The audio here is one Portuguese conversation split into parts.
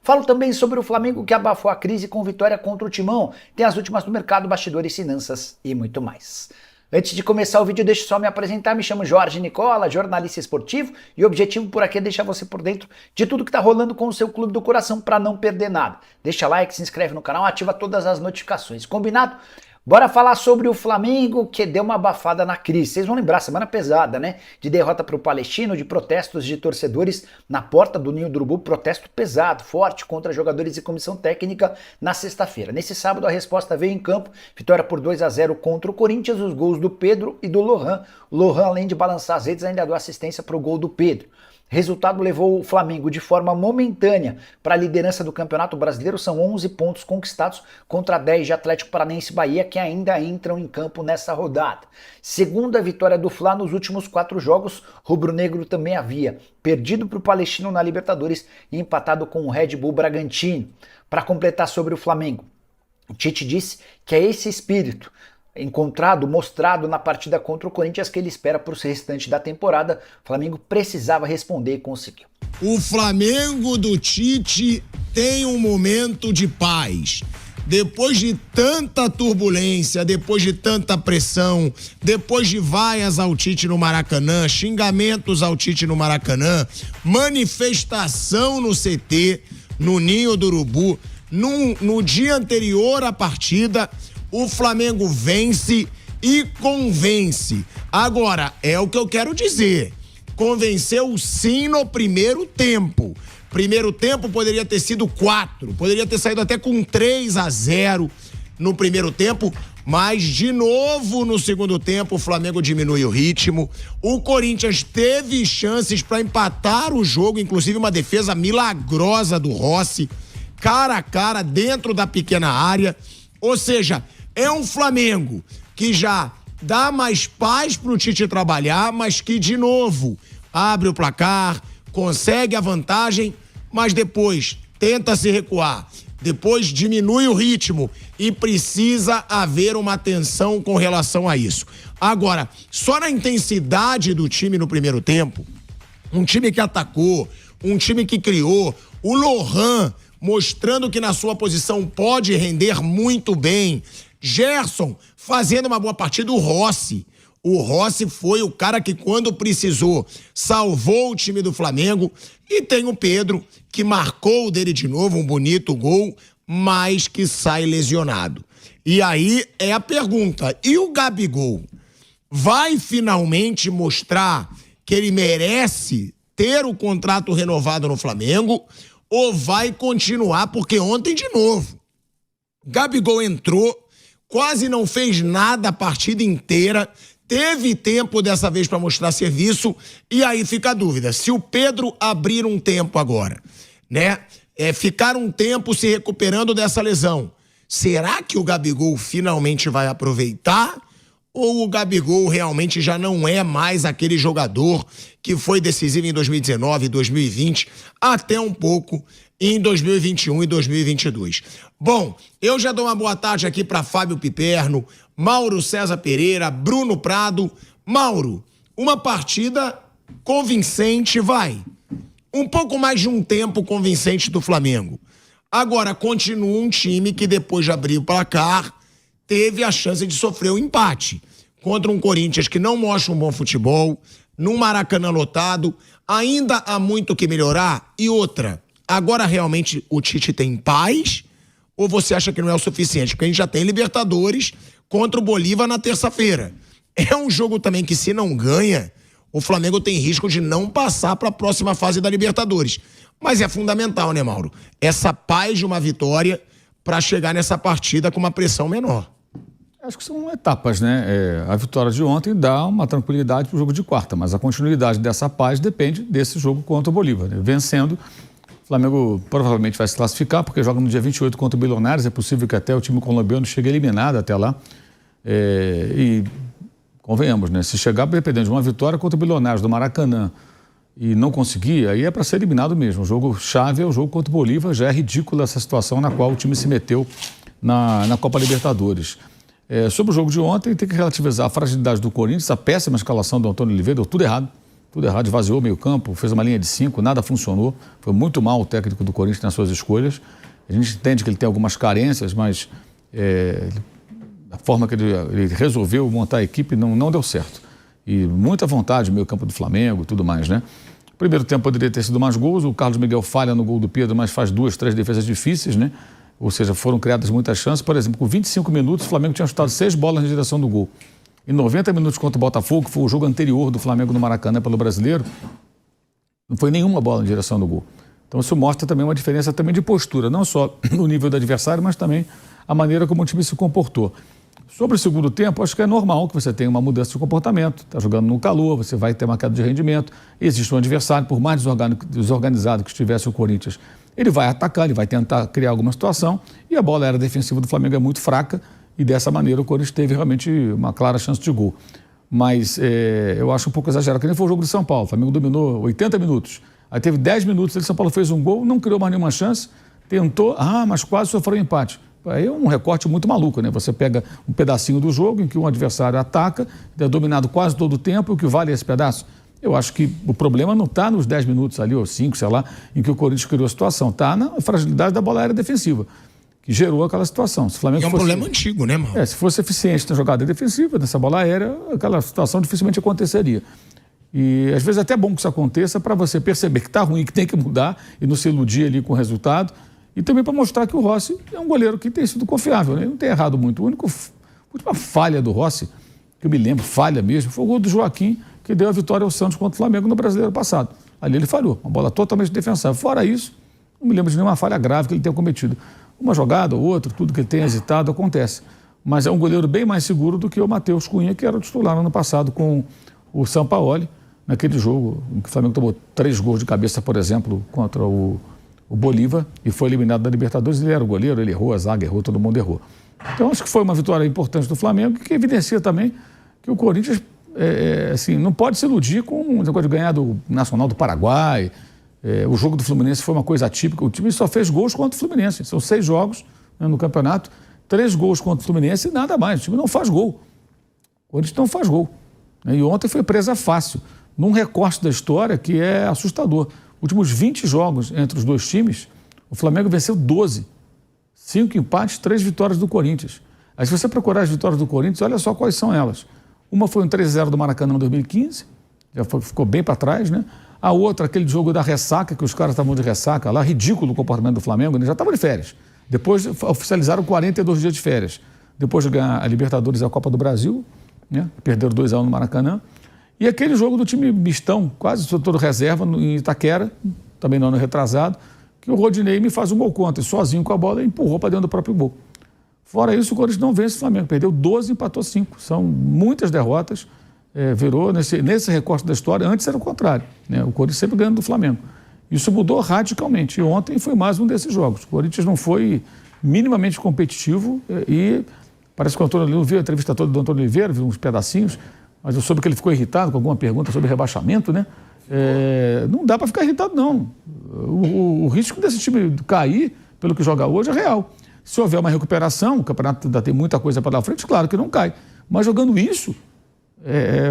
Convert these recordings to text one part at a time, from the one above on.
Falo também sobre o Flamengo que abafou a crise com vitória contra o Timão, tem as últimas no mercado, bastidores, finanças e muito mais. Antes de começar o vídeo, deixa eu só me apresentar, me chamo Jorge Nicola, jornalista esportivo, e o objetivo por aqui é deixar você por dentro de tudo que tá rolando com o seu clube do coração para não perder nada. Deixa like, se inscreve no canal, ativa todas as notificações, combinado? Bora falar sobre o Flamengo que deu uma abafada na crise. Vocês vão lembrar, semana pesada, né? De derrota para o Palestino, de protestos de torcedores na porta do Ninho do Urubu, protesto pesado, forte contra jogadores e comissão técnica na sexta-feira. Nesse sábado a resposta veio em campo, vitória por 2-0 contra o Corinthians, os gols do Pedro e do Lohan. O Lohan, além de balançar as redes, ainda deu assistência para o gol do Pedro. Resultado levou o Flamengo de forma momentânea para a liderança do Campeonato Brasileiro, são 11 pontos conquistados contra 10 de Atlético Paranaense e Bahia que ainda entram em campo nessa rodada. Segunda vitória do Fla nos últimos 4 jogos, rubro-negro também havia perdido para o Palestino na Libertadores e empatado com o Red Bull Bragantino. Para completar sobre o Flamengo, o Tite disse que é esse espírito mostrado na partida contra o Corinthians que ele espera para o restante da temporada. O Flamengo precisava responder e conseguiu. O Flamengo do Tite tem um momento de paz. Depois de tanta turbulência, depois de tanta pressão, depois de vaias ao Tite no Maracanã, xingamentos ao Tite no Maracanã, manifestação no CT, no Ninho do Urubu, no dia anterior à partida, o Flamengo vence e convence. Agora, é o que eu quero dizer. Convenceu sim no primeiro tempo. Primeiro tempo poderia ter sido 4, poderia ter saído até com 3-0 no primeiro tempo, mas de novo no segundo tempo o Flamengo diminui o ritmo. O Corinthians teve chances para empatar o jogo, inclusive uma defesa milagrosa do Rossi, cara a cara dentro da pequena área. Ou seja, é um Flamengo que já dá mais paz pro Tite trabalhar, mas que, de novo, abre o placar, consegue a vantagem, mas depois tenta se recuar. Depois diminui o ritmo e precisa haver uma atenção com relação a isso. Agora, só na intensidade do time no primeiro tempo, um time que atacou, um time que criou, o Lohan mostrando que na sua posição pode render muito bem, Gerson fazendo uma boa partida, o Rossi foi o cara que quando precisou salvou o time do Flamengo, e tem o Pedro que marcou dele de novo um bonito gol, mas que sai lesionado. E aí é a pergunta, e o Gabigol vai finalmente mostrar que ele merece ter o contrato renovado no Flamengo ou vai continuar? Porque ontem de novo Gabigol entrou, quase não fez nada a partida inteira, teve tempo dessa vez para mostrar serviço, e aí fica a dúvida, se o Pedro abrir um tempo agora, né, ficar um tempo se recuperando dessa lesão, será que o Gabigol finalmente vai aproveitar? Ou o Gabigol realmente já não é mais aquele jogador que foi decisivo em 2019, 2020, até um pouco em 2021 e 2022. Bom, eu já dou uma boa tarde aqui para Fábio Piperno, Mauro César Pereira, Bruno Prado. Mauro, uma partida convincente, vai. Um pouco mais de um tempo convincente do Flamengo. Agora, continua um time que depois de abrir o placar, teve a chance de sofrer um empate contra um Corinthians que não mostra um bom futebol, num Maracanã lotado, ainda há muito que melhorar. E outra, agora realmente o Tite tem paz ou você acha que não é o suficiente? Porque a gente já tem Libertadores contra o Bolívar na terça-feira. É um jogo também que, se não ganha, o Flamengo tem risco de não passar para a próxima fase da Libertadores. Mas é fundamental, né, Mauro? Essa paz de uma vitória para chegar nessa partida com uma pressão menor. Acho que são etapas, né? A vitória de ontem dá uma tranquilidade para o jogo de quarta, mas a continuidade dessa paz depende desse jogo contra o Bolívar, né? Vencendo, o Flamengo provavelmente vai se classificar, porque joga no dia 28 contra o Bilionários, é possível que até o time colombiano chegue eliminado até lá. E convenhamos, né? Se chegar dependendo de uma vitória contra o Bilionários do Maracanã e não conseguir, aí é para ser eliminado mesmo. O jogo chave é o jogo contra o Bolívar, já é ridícula essa situação na qual o time se meteu na Copa Libertadores. Sobre o jogo de ontem, tem que relativizar a fragilidade do Corinthians, a péssima escalação do Antônio Oliveira, deu tudo errado. tudo errado, esvaziou o meio campo, fez uma linha de 5, nada funcionou. Foi muito mal o técnico do Corinthians nas suas escolhas. A gente entende que ele tem algumas carências, mas a forma que ele resolveu montar a equipe não deu certo. E muita vontade no meio campo do Flamengo e tudo mais, né? Primeiro tempo poderia ter sido mais gols, o Carlos Miguel falha no gol do Pedro, mas faz 2, 3 defesas difíceis, né? Ou seja, foram criadas muitas chances. Por exemplo, com 25 minutos, o Flamengo tinha chutado 6 bolas na direção do gol. Em 90 minutos contra o Botafogo, que foi o jogo anterior do Flamengo no Maracanã pelo Brasileiro, não foi nenhuma bola na direção do gol. Então isso mostra também uma diferença também de postura, não só no nível do adversário, mas também a maneira como o time se comportou. Sobre o segundo tempo, acho que é normal que você tenha uma mudança de comportamento. Está jogando no calor, você vai ter uma queda de rendimento. Existe um adversário, por mais desorganizado que estivesse o Corinthians, ele vai atacar, ele vai tentar criar alguma situação. E a bola aérea defensiva do Flamengo é muito fraca e dessa maneira o Corinthians teve realmente uma clara chance de gol. Mas eu acho um pouco exagerado, que nem foi o jogo de São Paulo. O Flamengo dominou 80 minutos. Aí teve 10 minutos, São Paulo fez um gol, não criou mais nenhuma chance, tentou, mas quase sofreu um empate. Aí é um recorte muito maluco, né? Você pega um pedacinho do jogo em que um adversário ataca, é dominado quase todo o tempo, e o que vale é esse pedaço? Eu acho que o problema não está nos 10 minutos ali, ou 5, sei lá, em que o Corinthians criou a situação. Está na fragilidade da bola aérea defensiva, que gerou aquela situação. Se o Flamengo é um problema antigo, né, mano? Se fosse eficiente na jogada defensiva, nessa bola aérea, aquela situação dificilmente aconteceria. E às vezes é até bom que isso aconteça para você perceber que está ruim, que tem que mudar e não se iludir ali com o resultado. E também para mostrar que o Rossi é um goleiro que tem sido confiável, né? Ele não tem errado muito. A última falha do Rossi, que eu me lembro, falha mesmo, foi o gol do Joaquim, que deu a vitória ao Santos contra o Flamengo no Brasileiro passado. Ali ele falhou, uma bola totalmente defensável. Fora isso, não me lembro de nenhuma falha grave que ele tenha cometido. Uma jogada ou outra, tudo que ele tenha hesitado acontece. Mas é um goleiro bem mais seguro do que o Matheus Cunha, que era o titular no ano passado com o Sampaoli, naquele jogo em que o Flamengo tomou 3 gols de cabeça, por exemplo, contra o Bolívar, e foi eliminado da Libertadores. Ele era o goleiro, ele errou, a zaga errou, todo mundo errou. Então acho que foi uma vitória importante do Flamengo, que evidencia também que o Corinthians assim, não pode se iludir com o negócio de ganhar do Nacional do Paraguai. O jogo do Fluminense foi uma coisa atípica, o time só fez gols contra o Fluminense, são 6 jogos, né, no campeonato, 3 gols contra o Fluminense e nada mais, o time não faz gol. O Corinthians não faz gol, né? E ontem foi presa fácil, num recorte da história que é assustador. Últimos 20 jogos entre os dois times, o Flamengo venceu 12. 5 empates, 3 vitórias do Corinthians. Aí se você procurar as vitórias do Corinthians, olha só quais são elas. Uma foi um 3-0 do Maracanã em 2015, ficou bem para trás, né? A outra, aquele jogo da ressaca, que os caras estavam de ressaca lá, ridículo o comportamento do Flamengo, eles já estavam de férias. Depois oficializaram 42 dias de férias. Depois de ganhar a Libertadores e a Copa do Brasil, né? Perderam 2-1 no Maracanã. E aquele jogo do time mistão, quase todo reserva, em Itaquera, também no ano retrasado, que o Rodinei me faz um gol contra, sozinho com a bola, e empurrou para dentro do próprio gol. Fora isso, o Corinthians não vence o Flamengo, perdeu 12 e empatou 5. São muitas derrotas, virou nesse recorte da história. Antes era o contrário, né? O Corinthians sempre ganhando do Flamengo. Isso mudou radicalmente, e ontem foi mais um desses jogos. O Corinthians não foi minimamente competitivo, e parece que o Antônio Oliveira, viu a entrevista toda do Antônio Oliveira, viu uns pedacinhos, mas eu soube que ele ficou irritado com alguma pergunta sobre rebaixamento, né? Não dá para ficar irritado, não. O risco desse time cair, pelo que joga hoje, é real. Se houver uma recuperação, o campeonato ainda tem muita coisa para lá frente, claro que não cai. Mas jogando isso,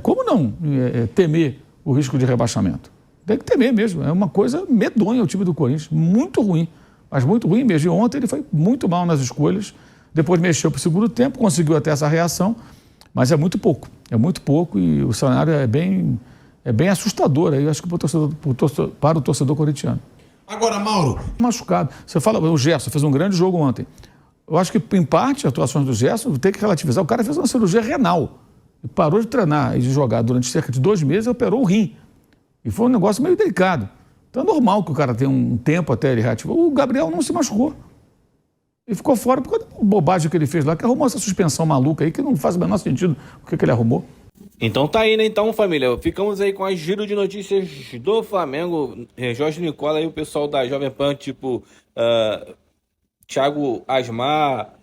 como não temer o risco de rebaixamento? Tem que temer mesmo. É uma coisa medonha o time do Corinthians, muito ruim. Mas muito ruim mesmo. E ontem ele foi muito mal nas escolhas, depois mexeu para o segundo tempo, conseguiu até essa reação, mas é muito pouco. É muito pouco e o cenário é bem assustador, eu acho que para o torcedor corintiano. Agora, Mauro. Machucado. Você fala, o Gerson fez um grande jogo ontem. Eu acho que, em parte, as atuações do Gerson tem que relativizar. O cara fez uma cirurgia renal. E parou de treinar e de jogar durante cerca de 2 meses e operou o rim. E foi um negócio meio delicado. Então é normal que o cara tenha um tempo até ele reativar. O Gabriel não se machucou. Ele ficou fora por causa da bobagem que ele fez lá, que arrumou essa suspensão maluca aí, que não faz o menor sentido o que ele arrumou. Então tá aí, né? Então, família, ficamos aí com a giro de notícias do Flamengo. Jorge Nicola e o pessoal da Jovem Pan, tipo Thiago Asmar,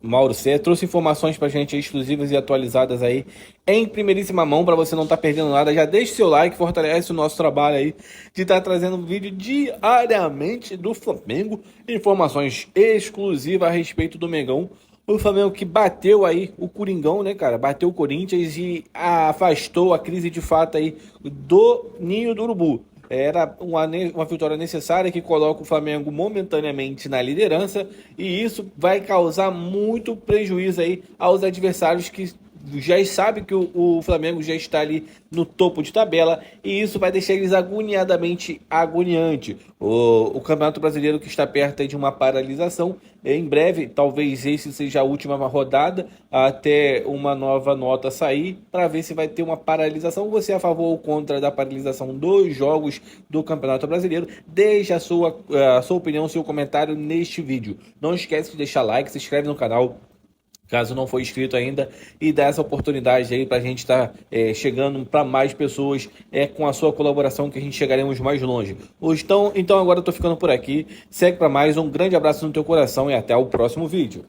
Mauro Cé, trouxe informações pra gente exclusivas e atualizadas aí em primeiríssima mão, pra você não tá perdendo nada. Já deixe seu like, fortalece o nosso trabalho aí de estar trazendo vídeo diariamente do Flamengo, informações exclusivas a respeito do Mengão, O Flamengo que bateu aí o Coringão, né, cara? Bateu o Corinthians e afastou a crise de fato aí do Ninho do Urubu. Era uma vitória necessária que coloca o Flamengo momentaneamente na liderança e isso vai causar muito prejuízo aí aos adversários que já sabem que o Flamengo já está ali no topo de tabela e isso vai deixar eles agoniadamente agoniante. O Campeonato Brasileiro que está perto aí de uma paralisação, em breve, talvez esse seja a última rodada até uma nova nota sair para ver se vai ter uma paralisação. Você é a favor ou contra da paralisação dos jogos do Campeonato Brasileiro? Deixe a sua opinião, seu comentário neste vídeo. Não esquece de deixar like, se inscreve no canal caso não for inscrito ainda, e dá essa oportunidade aí para a gente estar chegando para mais pessoas com a sua colaboração que a gente chegaremos mais longe. Então agora eu tô ficando por aqui. Segue para mais, um grande abraço no teu coração e até o próximo vídeo.